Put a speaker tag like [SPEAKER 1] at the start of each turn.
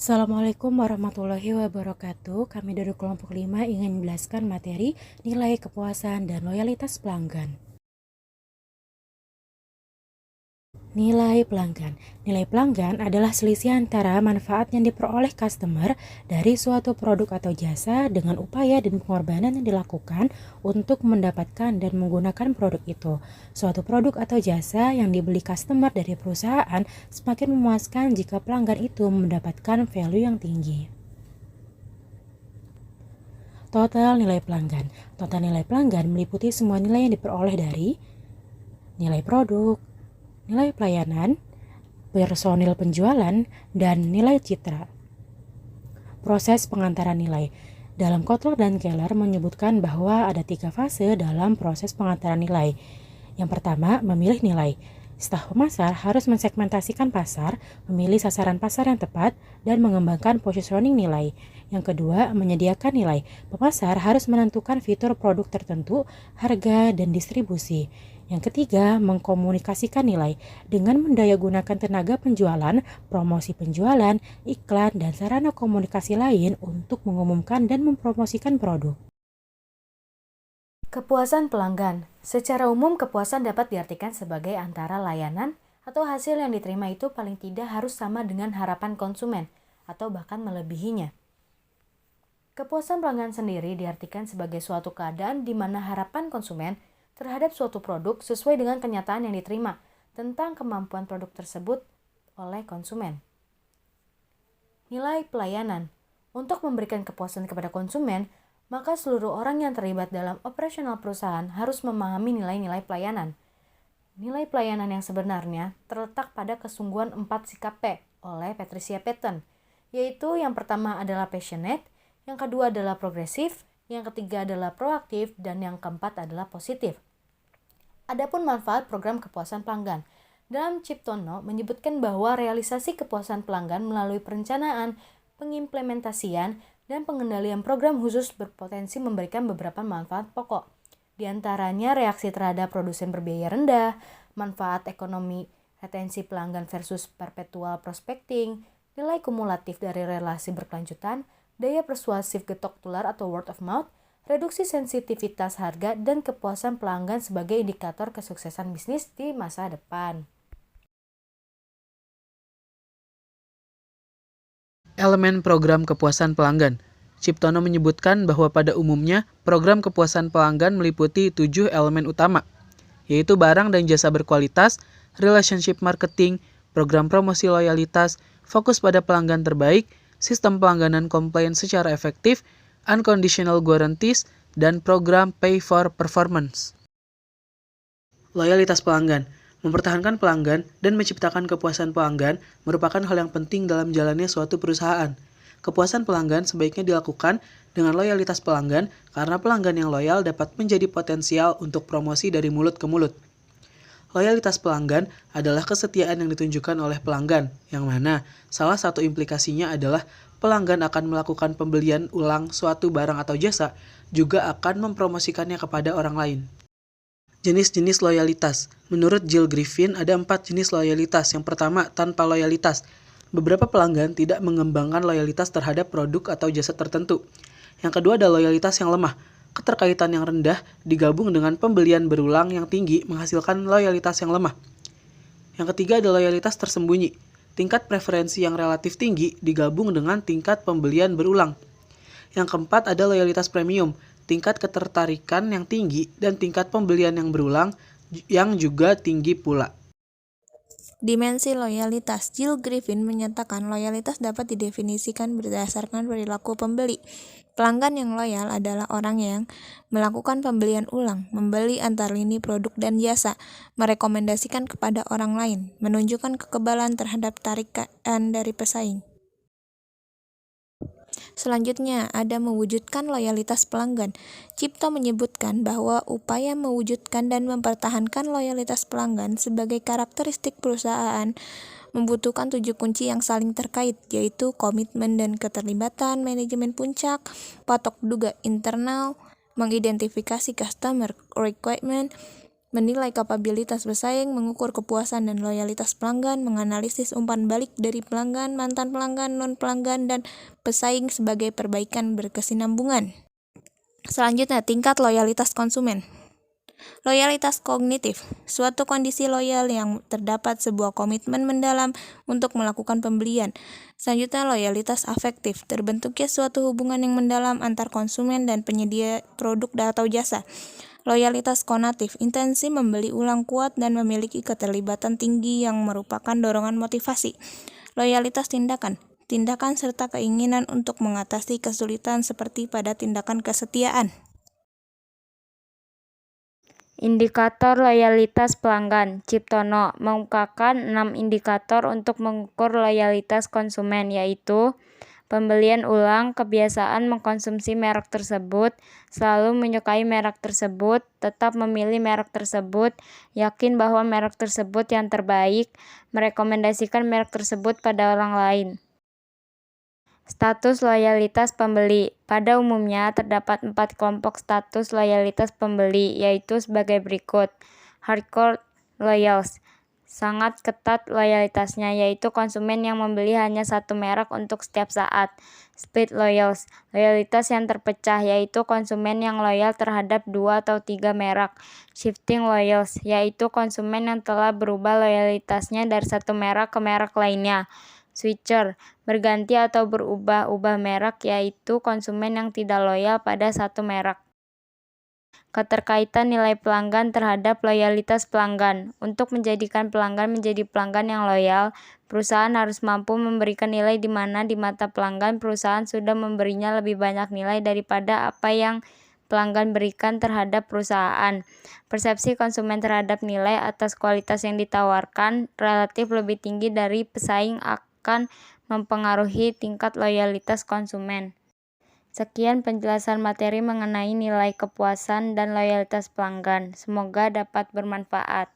[SPEAKER 1] Assalamualaikum warahmatullahi wabarakatuh. Kami dari kelompok 5 ingin menjelaskan materi nilai kepuasan dan loyalitas pelanggan. Nilai pelanggan. Nilai pelanggan adalah selisih antara manfaat yang diperoleh customer dari suatu produk atau jasa dengan upaya dan pengorbanan yang dilakukan untuk mendapatkan dan menggunakan produk itu. Suatu produk atau jasa yang dibeli customer dari perusahaan semakin memuaskan jika pelanggan itu mendapatkan value yang tinggi. Total nilai pelanggan. Total nilai pelanggan meliputi semua nilai yang diperoleh dari nilai produk, nilai pelayanan, personil penjualan, dan nilai citra. Proses pengantaran nilai. Dalam Kotler dan Keller menyebutkan bahwa ada 3 fase dalam proses pengantaran nilai. Yang pertama, memilih nilai. Staf pemasar harus mensegmentasikan pasar, memilih sasaran pasar yang tepat, dan mengembangkan positioning nilai. Yang kedua, menyediakan nilai. Pemasar harus menentukan fitur produk tertentu, harga, dan distribusi. Yang ketiga, mengkomunikasikan nilai dengan mendayagunakan tenaga penjualan, promosi penjualan, iklan, dan sarana komunikasi lain untuk mengumumkan dan mempromosikan produk.
[SPEAKER 2] Kepuasan pelanggan. Secara umum, kepuasan dapat diartikan sebagai antara layanan atau hasil yang diterima itu paling tidak harus sama dengan harapan konsumen atau bahkan melebihinya. Kepuasan pelanggan sendiri diartikan sebagai suatu keadaan di mana harapan konsumen terhadap suatu produk sesuai dengan kenyataan yang diterima tentang kemampuan produk tersebut oleh konsumen. Nilai pelayanan. Untuk memberikan kepuasan kepada konsumen, maka seluruh orang yang terlibat dalam operasional perusahaan harus memahami nilai-nilai pelayanan. Nilai pelayanan yang sebenarnya terletak pada kesungguhan 4 sikap P oleh Patricia Patton, yaitu yang pertama adalah passionate, yang kedua adalah progresif, yang ketiga adalah proaktif, dan yang keempat adalah positif. Adapun manfaat program kepuasan pelanggan. Dalam Ciptono menyebutkan bahwa realisasi kepuasan pelanggan melalui perencanaan, pengimplementasian, dan pengendalian program khusus berpotensi memberikan beberapa manfaat pokok. Di antaranya reaksi terhadap produsen berbiaya rendah, manfaat ekonomi retensi pelanggan versus perpetual prospecting, nilai kumulatif dari relasi berkelanjutan, daya persuasif getok tular atau word of mouth, reduksi sensitivitas harga, dan kepuasan pelanggan sebagai indikator kesuksesan bisnis di masa depan.
[SPEAKER 3] Elemen program kepuasan pelanggan. Ciptono menyebutkan bahwa pada umumnya program kepuasan pelanggan meliputi 7 elemen utama, yaitu barang dan jasa berkualitas, relationship marketing, program promosi loyalitas, fokus pada pelanggan terbaik, sistem pelangganan komplain secara efektif, unconditional guarantees, dan program pay for performance. Loyalitas pelanggan. Mempertahankan pelanggan dan menciptakan kepuasan pelanggan merupakan hal yang penting dalam jalannya suatu perusahaan. Kepuasan pelanggan sebaiknya dilakukan dengan loyalitas pelanggan karena pelanggan yang loyal dapat menjadi potensial untuk promosi dari mulut ke mulut. Loyalitas pelanggan adalah kesetiaan yang ditunjukkan oleh pelanggan, yang mana salah satu implikasinya adalah pelanggan akan melakukan pembelian ulang suatu barang atau jasa, juga akan mempromosikannya kepada orang lain. Jenis-jenis loyalitas. Menurut Jill Griffin, ada 4 jenis loyalitas. Yang pertama, tanpa loyalitas. Beberapa pelanggan tidak mengembangkan loyalitas terhadap produk atau jasa tertentu. Yang kedua ada loyalitas yang lemah. Keterkaitan yang rendah digabung dengan pembelian berulang yang tinggi menghasilkan loyalitas yang lemah. Yang ketiga ada loyalitas tersembunyi. Tingkat preferensi yang relatif tinggi digabung dengan tingkat pembelian berulang. Yang keempat ada loyalitas premium. Tingkat ketertarikan yang tinggi dan tingkat pembelian yang berulang yang juga tinggi pula.
[SPEAKER 4] Dimensi loyalitas. Jill Griffin menyatakan loyalitas dapat didefinisikan berdasarkan perilaku pembeli. Pelanggan yang loyal adalah orang yang melakukan pembelian ulang, membeli antar lini produk dan jasa, merekomendasikan kepada orang lain, menunjukkan kekebalan terhadap tarikan dari pesaing. Selanjutnya, ada mewujudkan loyalitas pelanggan. Cipto menyebutkan bahwa upaya mewujudkan dan mempertahankan loyalitas pelanggan sebagai karakteristik perusahaan membutuhkan 7 kunci yang saling terkait, yaitu komitmen dan keterlibatan manajemen puncak, patok duga internal, mengidentifikasi customer requirement, menilai kapabilitas bersaing, mengukur kepuasan dan loyalitas pelanggan, menganalisis umpan balik dari pelanggan, mantan pelanggan, non-pelanggan, dan pesaing sebagai perbaikan berkesinambungan. Selanjutnya, tingkat loyalitas konsumen. Loyalitas kognitif, suatu kondisi loyal yang terdapat sebuah komitmen mendalam untuk melakukan pembelian. Selanjutnya, loyalitas afektif, terbentuknya suatu hubungan yang mendalam antar konsumen dan penyedia produk atau jasa. Loyalitas konatif, intensi membeli ulang kuat dan memiliki keterlibatan tinggi yang merupakan dorongan motivasi. Loyalitas tindakan, tindakan serta keinginan untuk mengatasi kesulitan seperti pada tindakan kesetiaan.
[SPEAKER 5] Indikator loyalitas pelanggan. Ciptono mengungkapkan 6 indikator untuk mengukur loyalitas konsumen, yaitu pembelian ulang, kebiasaan mengkonsumsi merek tersebut, selalu menyukai merek tersebut, tetap memilih merek tersebut, yakin bahwa merek tersebut yang terbaik, merekomendasikan merek tersebut pada orang lain. Status loyalitas pembeli. Pada umumnya terdapat 4 kelompok status loyalitas pembeli, yaitu sebagai berikut. Hardcore loyals. Sangat ketat loyalitasnya, yaitu konsumen yang membeli hanya satu merek untuk setiap saat. Split loyals. Loyalitas yang terpecah, yaitu konsumen yang loyal terhadap 2 atau 3 merek. Shifting loyals, yaitu konsumen yang telah berubah loyalitasnya dari satu merek ke merek lainnya. Switcher, berganti atau berubah-ubah merek, yaitu konsumen yang tidak loyal pada satu merek. Keterkaitan nilai pelanggan terhadap loyalitas pelanggan. Untuk menjadikan pelanggan menjadi pelanggan yang loyal, perusahaan harus mampu memberikan nilai di mana di mata pelanggan perusahaan sudah memberinya lebih banyak nilai daripada apa yang pelanggan berikan terhadap perusahaan. Persepsi konsumen terhadap nilai atas kualitas yang ditawarkan relatif lebih tinggi dari pesaing akan mempengaruhi tingkat loyalitas konsumen. Sekian penjelasan materi mengenai nilai kepuasan dan loyalitas pelanggan. Semoga dapat bermanfaat.